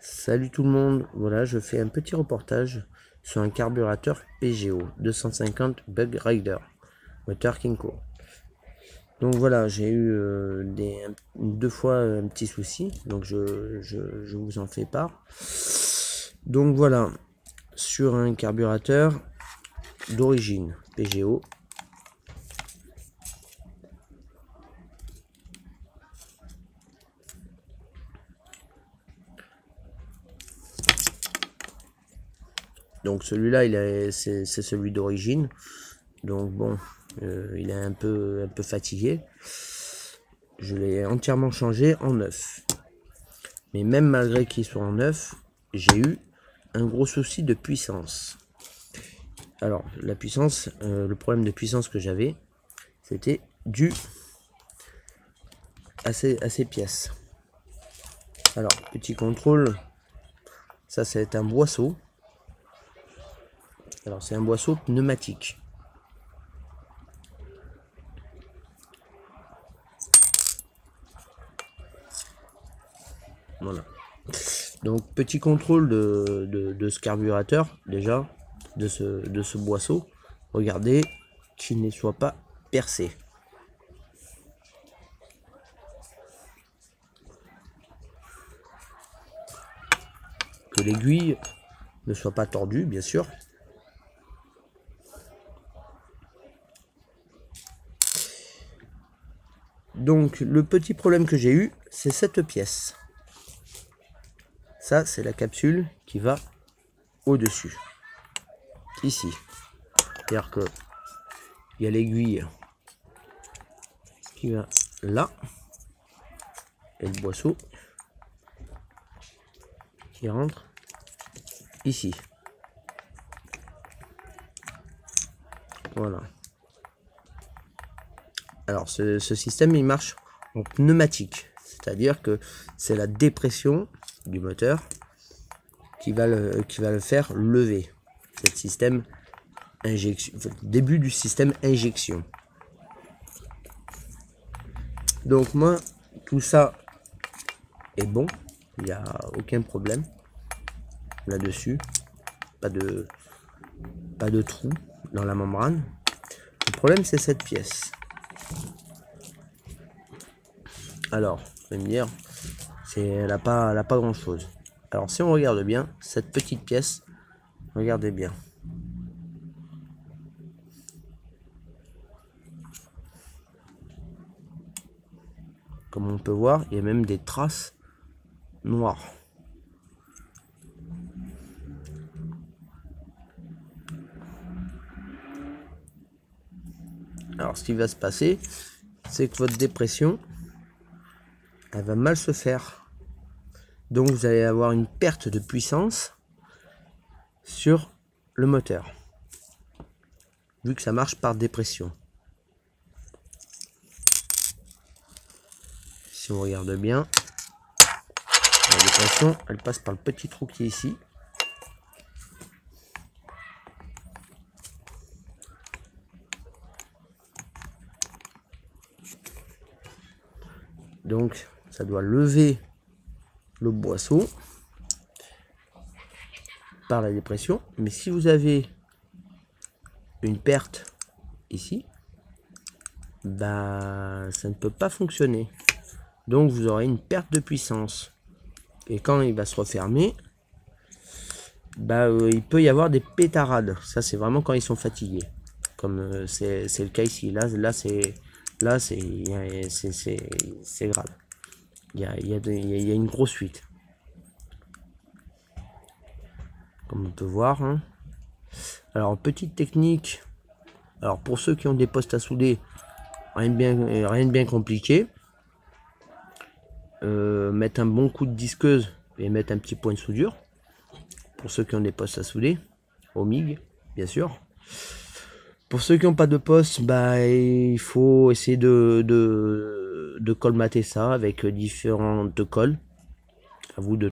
Salut tout le monde, voilà je fais un petit reportage sur un carburateur PGO 250 Bug Rider moteur Kinko. Donc voilà, j'ai eu deux fois un petit souci, donc je vous en fais part. Donc voilà, sur un carburateur d'origine PGO. Donc celui-là, c'est celui d'origine. Donc bon, il est un peu fatigué. Je l'ai entièrement changé en neuf. Mais même malgré qu'il soit en neuf, j'ai eu un gros souci de puissance. Alors la puissance, le problème de puissance que j'avais, c'était dû à ces pièces. Alors petit contrôle, ça c'est un boisseau. Alors c'est un boisseau pneumatique. Voilà. Donc petit contrôle de ce carburateur déjà, de ce boisseau. Regardez qu'il ne soit pas percé. Que l'aiguille ne soit pas tordue, bien sûr. Donc le petit problème que j'ai eu, c'est cette pièce. Ça, c'est la capsule qui va au-dessus. Ici. C'est-à-dire que il y a l'aiguille qui va là. Et le boisseau qui rentre ici. Voilà. Alors ce système il marche en pneumatique, c'est-à-dire que c'est la dépression du moteur qui va le faire lever. C'est le système injection, début du système injection. Donc moi tout ça est bon, il n'y a aucun problème là-dessus, pas de trou dans la membrane. Le problème c'est cette pièce. Alors, vous allez me dire, elle n'a pas grand chose. Alors, si on regarde bien, cette petite pièce, regardez bien. Comme on peut voir, il y a même des traces noires. Alors, ce qui va se passer, c'est que votre dépression, elle va mal se faire. Donc vous allez avoir une perte de puissance sur le moteur, vu que ça marche par dépression. Si on regarde bien, la dépression, elle passe par le petit trou qui est ici. Donc ça doit lever le boisseau par la dépression, mais si vous avez une perte ici, bah ça ne peut pas fonctionner. Donc vous aurez une perte de puissance, et quand il va se refermer, bah il peut y avoir des pétarades. Ça c'est vraiment quand ils sont fatigués, comme c'est le cas ici. Là c'est grave. Il y a une grosse fuite, comme on peut voir, hein. Alors petite technique, alors pour ceux qui ont des postes à souder, rien de bien compliqué. Mettre un bon coup de disqueuse et mettre un petit point de soudure pour ceux qui ont des postes à souder au MIG, bien sûr. Pour ceux qui n'ont pas de poste, bah il faut essayer de colmater ça avec différentes colles. À vous de